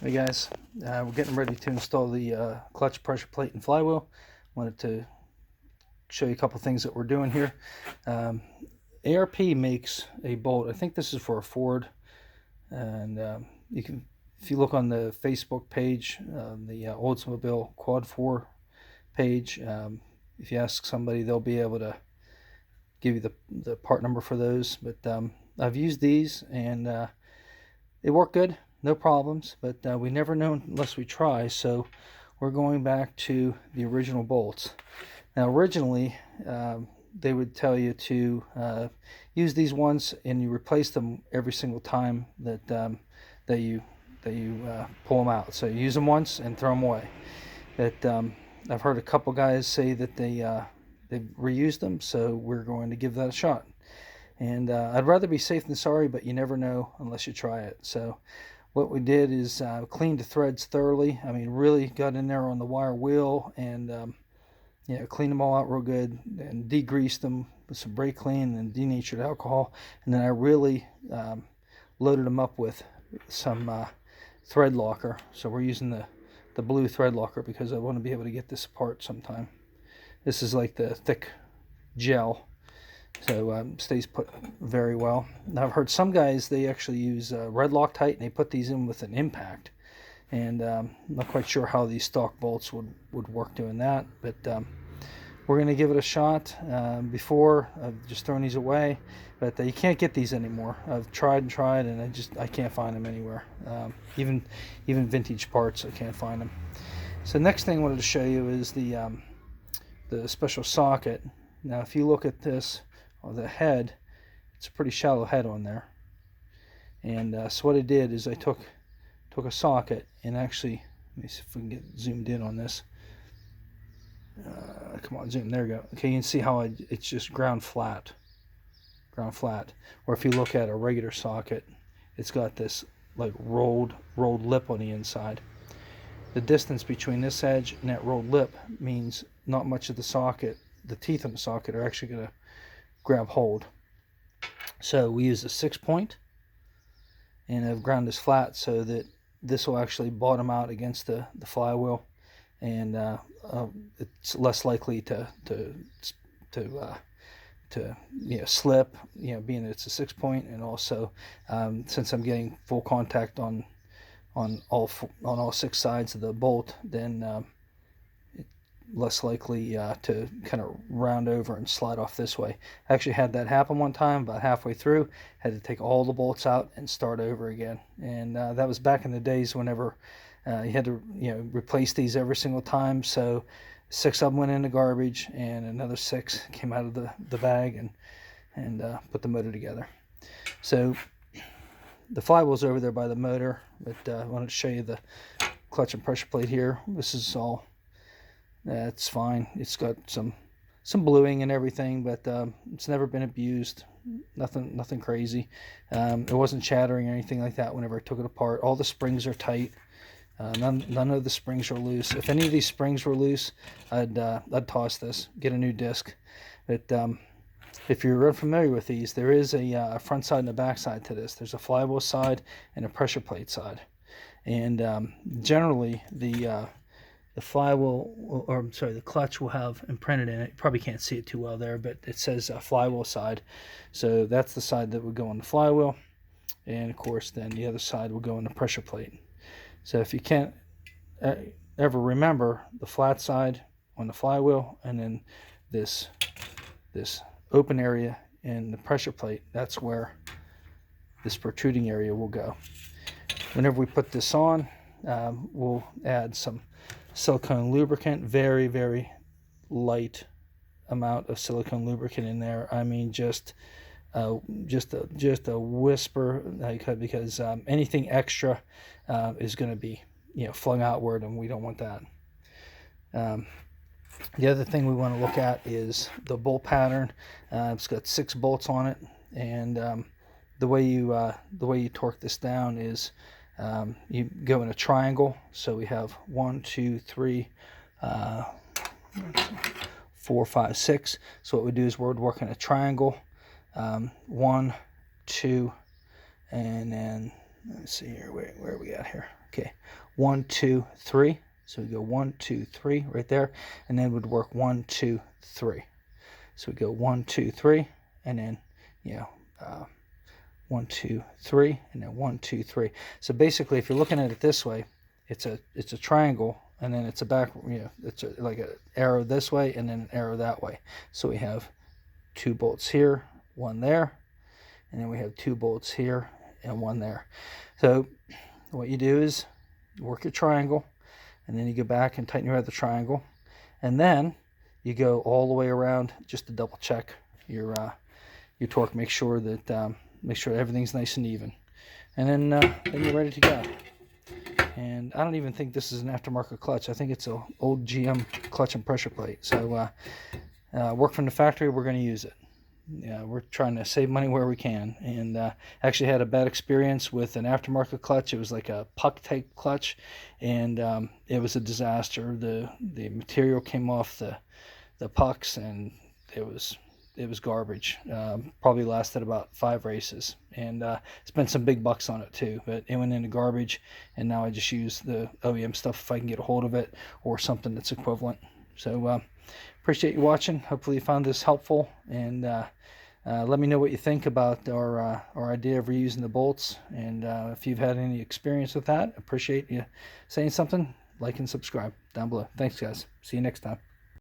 Hey guys, we're getting ready to install the clutch pressure plate and flywheel. Wanted to show you a couple things that we're doing here. ARP makes a bolt. I think this is for a Ford, and you can, if you look on the Facebook page, the Oldsmobile Quad 4 page, if you ask somebody, they'll be able to give you the part number for those. But I've used these and they work good, no problems, but we never know unless we try, so we're going back to the original bolts. Now originally they would tell you to use these ones and you replace them every single time that you pull them out. So you use them once and throw them away. But I've heard a couple guys say that they've reused them, so we're going to give that a shot. And I'd rather be safe than sorry, but you never know unless you try it. So what we did is cleaned the threads thoroughly. I mean, really got in there on the wire wheel and cleaned them all out real good and degreased them with some brake clean and denatured alcohol. And then I really loaded them up with some thread locker. So we're using the blue thread locker because I want to be able to get this apart sometime. This is like the thick gel. So stays put very well. Now I've heard some guys, they actually use red Loctite and they put these in with an impact. And I'm not quite sure how these stock bolts would work doing that, but we're going to give it a shot. Before I've just thrown these away, but you can't get these anymore. I've tried and tried and I can't find them anywhere. Even vintage parts, I can't find them. So next thing I wanted to show you is the special socket. Now if you look at this, the head, it's a pretty shallow head on there, and so what I did is I took a socket and actually, let me see if we can get zoomed in on this. Come on, zoom, there we go. Okay, you can see how it's just ground flat, or if you look at a regular socket, it's got this like rolled lip on the inside. The distance between this edge and that rolled lip means not much of the socket, the teeth on the socket are actually going to grab hold. So we use a 6-point, and I've ground this flat so that this will actually bottom out against the flywheel, and it's less likely to slip, being that it's a 6-point, and also since I'm getting full contact on all 6 sides of the bolt, then less likely to kind of round over and slide off this way. I actually had that happen one time about halfway through, had to take all the bolts out and start over again, and that was back in the days whenever you had to replace these every single time. So 6 of them went in the garbage and another 6 came out of the bag and put the motor together. So the flywheel's over there by the motor, but I wanted to show you the clutch and pressure plate here. This is all it's fine. It's got some bluing and everything, but it's never been abused. Nothing crazy. It wasn't chattering or anything like that whenever I took it apart. All the springs are tight. None of the springs are loose. If any of these springs were loose, I'd toss this, get a new disc. But if you're unfamiliar with these, there is a front side and a back side to this. There's a flywheel side and a pressure plate side, and generally the flywheel, or I'm sorry, the clutch will have imprinted in it. You probably can't see it too well there, but it says flywheel side. So that's the side that would go on the flywheel, and of course then the other side will go on the pressure plate. So if you can't ever remember, the flat side on the flywheel, and then this open area in the pressure plate, that's where this protruding area will go. Whenever we put this on, we'll add some silicone lubricant, very light amount of silicone lubricant in there. I mean, just a whisper, because anything extra is going to be flung outward, and we don't want that. The other thing we want to look at is the bolt pattern. It's got 6 bolts on it, and the way you torque this down is you go in a triangle. So we have 1, 2, 3, 4, 5, 6. So what we do is we're working a triangle, 1, 2, and then let's see here, where are we at here? Okay, 1, 2, 3. So we go 1, 2, 3 right there, and then we'd work 1, 2, 3. So we go 1, 2, 3, and then 1, 2, 3, and then 1, 2, 3. So basically, if you're looking at it this way, it's a triangle, and then it's a back, it's like an arrow this way, and then an arrow that way. So we have 2 bolts here, 1 there, and then we have 2 bolts here and 1 there. So what you do is you work your triangle, and then you go back and tighten your other triangle, and then you go all the way around just to double check your torque. Make sure that everything's nice and even, and then you're ready to go. And I don't even think this is an aftermarket clutch. I think it's an old GM clutch and pressure plate. So work from the factory, we're going to use it. We're trying to save money where we can, and actually had a bad experience with an aftermarket clutch. It was like a puck type clutch, and it was a disaster. The material came off the pucks, and it was garbage. Probably lasted about 5 races, and spent some big bucks on it too, but it went into garbage, and now I just use the OEM stuff if I can get a hold of it, or something that's equivalent. So appreciate you watching. Hopefully you found this helpful, and let me know what you think about our idea of reusing the bolts, and if you've had any experience with that, appreciate you saying something. Like and subscribe down below. Thanks guys, see you next time.